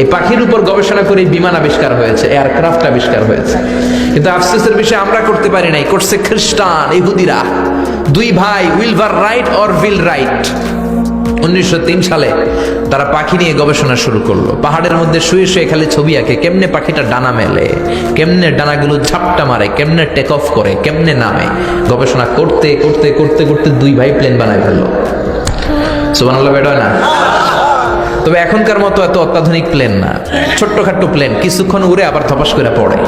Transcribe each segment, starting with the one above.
এই পাখির উপর গবেষণা করে বিমান আবিষ্কার হয়েছে, এয়ারক্রাফট আবিষ্কার হয়েছে। কিন্তু আফসোসের বিষয় আমরা করতে পারি নাই, করছে খ্রিস্টান ইহুদিরা। দুই ভাই উইলভার রাইট অর উইল রাইট 1903 সালে তারা পাখি নিয়ে গবেষণা শুরু করলো। পাহাড়ের মধ্যে শুয়ে শুয়ে খালি ছবি আঁকে, কেমনে পাখিটা ডানা মেলে, কেমনে ডানাগুলো ঝাপটা মারে, কেমনে টেক অফ করে, কেমনে নামে। গবেষণা করতে করতে করতে করতে দুই ভাই প্লেন বানায় ফেললো। সুবহানাল্লাহ, বেটা না? তবে এখনকার মতো এত অত্যাধুনিক প্লেন না, ছোট্টখাট্টো প্লেন, কিছুক্ষণ উড়ে আবার থপাস করে পড়ে।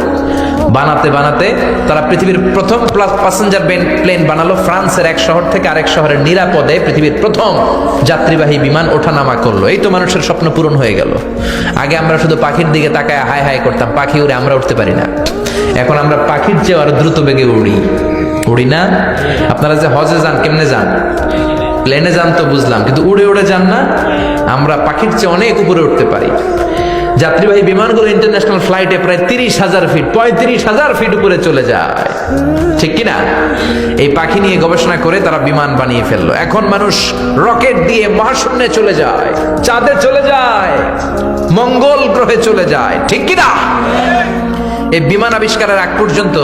বানাতে বানাতে তারা পৃথিবীর প্রথম প্যাসেঞ্জার প্লেন বানালো। ফ্রান্সের এক শহর থেকে আরেক শহরের নিরাপদে পৃথিবীর প্রথম যাত্রীবাহী বিমান ওঠানামা করলো। এই তো মানুষের স্বপ্ন পূরণ হয়ে গেল। আগে আমরা শুধু পাখির দিকে তাকায় হাই হাই করতাম, পাখি উড়ে, আমরা উঠতে পারি না। এখন আমরা পাখির চেয়ে আরো দ্রুত বেগে উড়ি না? আপনারা যে হজে যান, কেমনে যান? প্লেনে যান তো বুঝলাম, কিন্তু উড়ে উড়ে যান না? আমরা পাখির চেয়ে অনেক উপরে উঠতে পারি। যাত্রীবাহী বিমানগুলো ইন্টারন্যাশনাল ফ্লাইটে প্রায় 30,000 ফিট, 35,000 ফিট উপরে চলে যায়, ঠিক কিনা? এই পাখি নিয়ে গবেষণা করে তারা বিমান বানিয়ে ফেললো। এখন মানুষ রকেট দিয়ে মহাশূন্যে চলে যায়, চাঁদে চলে যায়, মঙ্গল গ্রহে চলে যায়, ঠিক কিনা? এই বিমান আবিষ্কারের আগ পর্যন্ত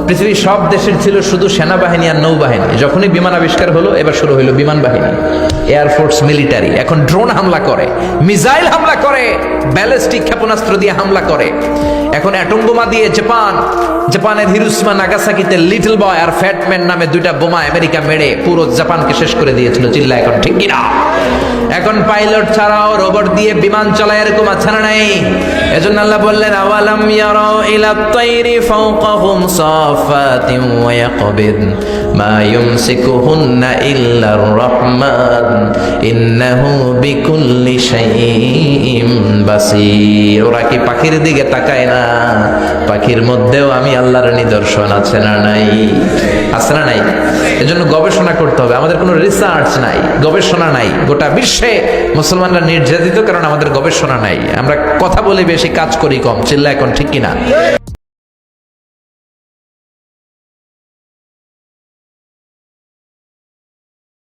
পৃথিবীর সব দেশের ছিল শুধু সেনাবাহিনী আর নৌবাহিনী। যখনই বিমান আবিষ্কার হলো, এবার শুরু হলো বিমান বাহিনী, এয়ারফোর্স, মিলিটারি। এখন ড্রোন হামলা করে, মিসাইল হামলা করে, ব্যালিস্টিক ক্ষেপণাস্ত্র দিয়ে হামলা করে। এখন অ্যাটম বোমা দিয়ে জাপানের হিরোশিমা নাগাসাকিতে লিটল বয় আর ফ্যাটম্যান নামে দুইটা বোমা আমেরিকা মেরে পুরো জাপানকে শেষ করে দিয়েছিল। চিল্লা এখন, ঠিক কিনা? এখন পাইলট ছাড়াও রোবট দিয়ে বিমান চালায়, এরকম আছে না নাই? এজন্য আল্লাহ বললেন, আওয়ালাম ইয়ারাউ ইলা তাইরি ফাওকাহুম সাফাতিন ওয়া ইয়াকবিদ মা ইউমসিকুহুন্না ইল্লার রাহমান ইন্নাহু বিকুল্লি শাইইন বাসীর। ওরা কি পাখির দিকে তাকায় না? পাখির মধ্যেও আমি আল্লাহর নিদর্শন আছে না নাই? আছে না নাই? এজন্য গবেষণা করতে হবে। আমাদের কোনো রিসার্চ নাই, গবেষণা নাই। গোটা বিশ্বে মুসলমানরা নির্যাতিত, কারণ আমাদের গবেষণা নাই। আমরা কথা বলি বেশি, কাজ করি কম। চিল্লা এখন, ঠিক কিনা?